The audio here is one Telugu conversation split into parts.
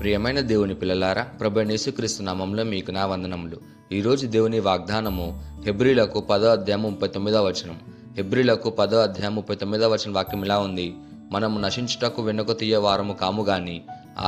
ప్రియమైన దేవుని పిల్లలారా, ప్రభువైన యేసుక్రీస్తు నామములో మీకు నా వందనములు. ఈరోజు దేవుని వాగ్దానము హెబ్రీలకు 10వ అధ్యాయం 39వ వచనం. హెబ్రీలకు 10వ అధ్యాయం 39వ వచనం వాక్యం ఇలా ఉంది: మనము నశించుటకు వెనుక తీయ వారము కాము గాని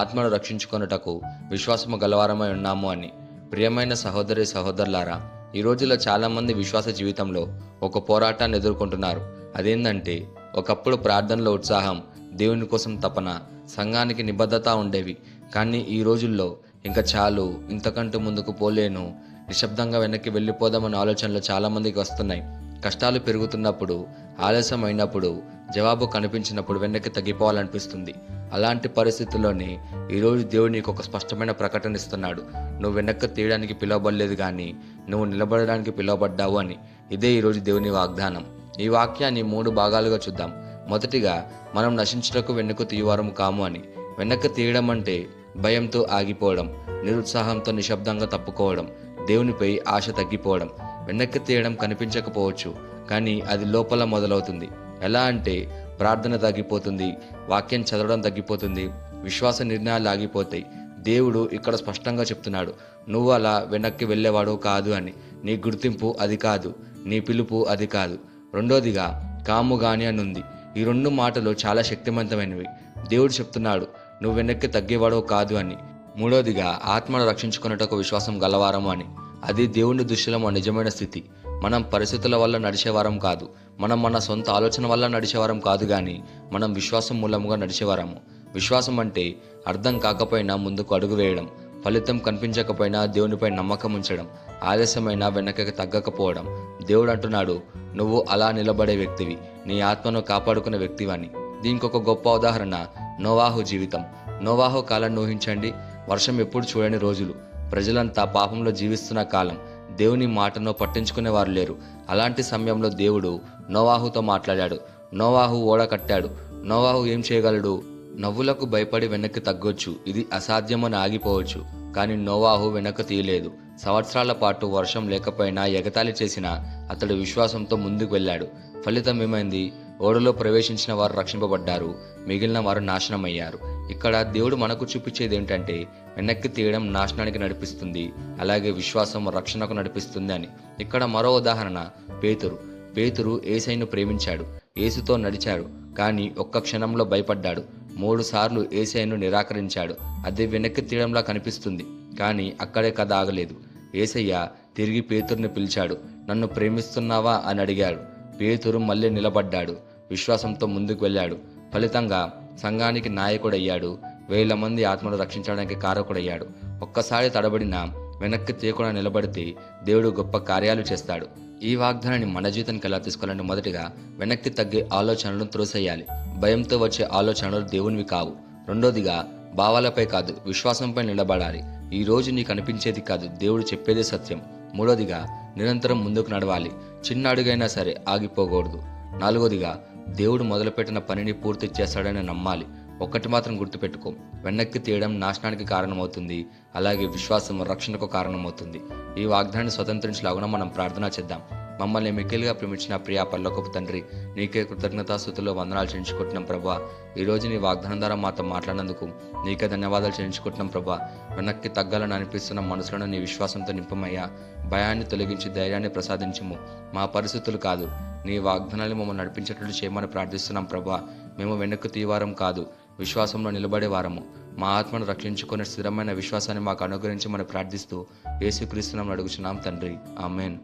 ఆత్మను రక్షించుకొనుటకు విశ్వాసము గలవారమై ఉన్నాము అని. ప్రియమైన సహోదరి సహోదరులారా, ఈ రోజుల్లో చాలా మంది విశ్వాస జీవితంలో ఒక పోరాటాన్ని ఎదుర్కొంటున్నారు. అదేంటంటే, ఒకప్పుడు ప్రార్థనలో ఉత్సాహం, దేవుని కోసం తపన, సంఘానికి నిబద్ధత ఉండేవి. కానీ ఈ రోజుల్లో ఇంకా చాలు, ఇంతకంటూ ముందుకు పోలేను, నిశ్శబ్దంగా వెనక్కి వెళ్ళిపోదామనే ఆలోచనలు చాలామందికి వస్తున్నాయి. కష్టాలు పెరుగుతున్నప్పుడు, ఆలస్యం అయినప్పుడు, జవాబు కనిపించినప్పుడు వెనక్కి తగ్గిపోవాలనిపిస్తుంది. అలాంటి పరిస్థితుల్లోనే ఈరోజు దేవుడు నీకు ఒక స్పష్టమైన ప్రకటన ఇస్తున్నాడు. నువ్వు వెనక్కి తీయడానికి పిలువబడలేదు కానీ నువ్వు నిలబడడానికి పిలువబడ్డావు అని. ఇదే ఈరోజు దేవుని వాగ్దానం. ఈ వాక్యాన్ని 3 భాగాలుగా చూద్దాం. మొదటిగా, మనం నశించుటకు వెనుక తీయవారము కాము అని. వెనక్కి తీయడం అంటే భయంతో ఆగిపోవడం, నిరుత్సాహంతో నిశ్శబ్దంగా తప్పుకోవడం, దేవునిపై ఆశ తగ్గిపోవడం. వెనక్కి తీయడం కనిపించకపోవచ్చు, కానీ అది లోపల మొదలవుతుంది. ఎలా అంటే, ప్రార్థన తగ్గిపోతుంది, వాక్యం చదవడం తగ్గిపోతుంది, విశ్వాస నిర్ణయాలు ఆగిపోతాయి. దేవుడు ఇక్కడ స్పష్టంగా చెప్తున్నాడు, నువ్వు అలా వెనక్కి వెళ్ళేవాడు కాదు అని. నీ గుర్తింపు అది కాదు, నీ పిలుపు అది కాదు. రెండోదిగా, కాము గాని అని ఉంది. ఈ 2 మాటలు చాలా శక్తివంతమైనవి. దేవుడు చెప్తున్నాడు, నువ్వు వెనక్కి తగ్గేవాడో కాదు అని. మూడోదిగా, ఆత్మను రక్షించుకున్నటకు విశ్వాసం గలవారము అని. అది దేవుని దృష్టిలో మన నిజమైన స్థితి. మనం పరిస్థితుల వల్ల నడిచేవారం కాదు, మనం మన సొంత ఆలోచన వల్ల నడిచేవారం కాదు, కానీ మనం విశ్వాసం మూలముగా నడిచేవారము. విశ్వాసం అంటే అర్థం కాకపోయినా ముందుకు అడుగు వేయడం, ఫలితం కనిపించకపోయినా దేవునిపై నమ్మకం ఉంచడం, ఆలస్యమైన వెనకకి తగ్గకపోవడం. దేవుడు అంటున్నాడు, నువ్వు అలా నిలబడే వ్యక్తివి, నీ ఆత్మను కాపాడుకునే వ్యక్తివని. దీనికి ఒక గొప్ప ఉదాహరణ నోవాహు జీవితం. నోవాహు కాలాన్ని ఊహించండి. వర్షం ఎప్పుడు చూడని రోజులు, ప్రజలంతా పాపంలో జీవిస్తున్న కాలం, దేవుని మాటను పట్టించుకునేవారు లేరు. అలాంటి సమయంలో దేవుడు నోవాహుతో మాట్లాడాడు. నోవాహు ఓడ కట్టాడు. నోవాహు ఏం చేయగలడు? నవ్వులకు భయపడి వెనక్కి తగ్గొచ్చు, ఇది అసాధ్యమని ఆగిపోవచ్చు. కానీ నోవాహు వెనక్కి తీయలేదు. సంవత్సరాల పాటు వర్షం లేకపోయినా, ఎగతాళి చేసినా అతడు విశ్వాసంతో ముందుకు వెళ్ళాడు. ఫలితం ఏమైంది? ఓడలో ప్రవేశించిన వారు రక్షింపబడ్డారు, మిగిలిన వారు నాశనమయ్యారు. ఇక్కడ దేవుడు మనకు చూపించేది ఏంటంటే, వెనక్కి తీయడం నాశనానికి నడిపిస్తుంది, అలాగే విశ్వాసం రక్షణకు నడిపిస్తుంది అని. ఇక్కడ మరో ఉదాహరణ పేతురు యేసయ్యను ప్రేమించాడు, యేసుతో నడిచాడు, కానీ ఒక్క క్షణంలో భయపడ్డాడు. 3 సార్లు యేసయ్యను నిరాకరించాడు. అది వెనక్కి తీయడంలా కనిపిస్తుంది, కానీ అక్కడే కథ ఆగలేదు. యేసయ్య తిరిగి పేతురుని పిలిచాడు. నన్ను ప్రేమిస్తున్నావా అని అడిగాడు. పేతురు మళ్ళీ నిలబడ్డాడు, విశ్వాసంతో ముందుకు వెళ్ళాడు. ఫలితంగా సంఘానికి నాయకుడయ్యాడు, 1000 మంది ఆత్మను రక్షించడానికి కారకుడయ్యాడు. ఒక్కసారి తడబడినా వెనక్కి తీయకుండా నిలబడితే దేవుడు గొప్ప కార్యాలు చేస్తాడు. ఈ వాగ్దానాన్ని మన జీవితానికి ఎలా తీసుకోవాలంటే, మొదటిగా వెనక్కి తగ్గే ఆలోచనలను త్రోసేయాలి. భయంతో వచ్చే ఆలోచనలు దేవునివి కావు. రెండోదిగా, భావాలపై కాదు, విశ్వాసంపై నిలబడాలి. ఈ రోజు నీకు అనిపించేది కాదు, దేవుడు చెప్పేదే సత్యం. మూడోదిగా, నిరంతరం ముందుకు నడవాలి, చిన్న అడుగైనా సరే ఆగిపోకూడదు. నాలుగోదిగా, దేవుడు మొదలుపెట్టిన పనిని పూర్తి చేస్తాడని నమ్మాలి. ఒక్కటి మాత్రం గుర్తుపెట్టుకో, వెనక్కి తీయడం నాశనానికి కారణమవుతుంది, అలాగే విశ్వాసం రక్షణకు కారణమవుతుంది. ఈ వాగ్దానాన్ని స్వతంత్రించలాగున మనం ప్రార్థన చేద్దాం. మమ్మల్ని మిక్కిలిగా ప్రేమించిన ప్రియా పరలోకపు తండ్రి, నీకే కృతజ్ఞతాస్తుతులు వందనాలు చెల్లించుకుంటున్నాం ప్రభా. ఈరోజు నీ వాగ్దానం ద్వారా మాతో మాట్లాడినందుకు నీకే ధన్యవాదాలు చెల్లించుకుంటున్నాం ప్రభా. వెనక్కి తగ్గాలని అనిపిస్తున్న మనసులను నీ విశ్వాసంతో నింపమయ్యా. భయాన్ని తొలగించి ధైర్యాన్ని ప్రసాదించము. మా పరిస్థితులు కాదు, నీ వాగ్దానాన్ని మమ్మల్ని నడిపించేటట్లు చేయమని ప్రార్థిస్తున్నాం ప్రభా. మేము వెనక్కి తీయవారం కాదు, విశ్వాసంలో నిలబడే వారము. మా ఆత్మను రక్షించుకునే స్థిరమైన విశ్వాసాన్ని మాకు అనుగ్రహించమని ప్రార్థిస్తూ యేసుక్రీస్తు నామమున అడుగుచున్నాం తండ్రి, ఆమేన్.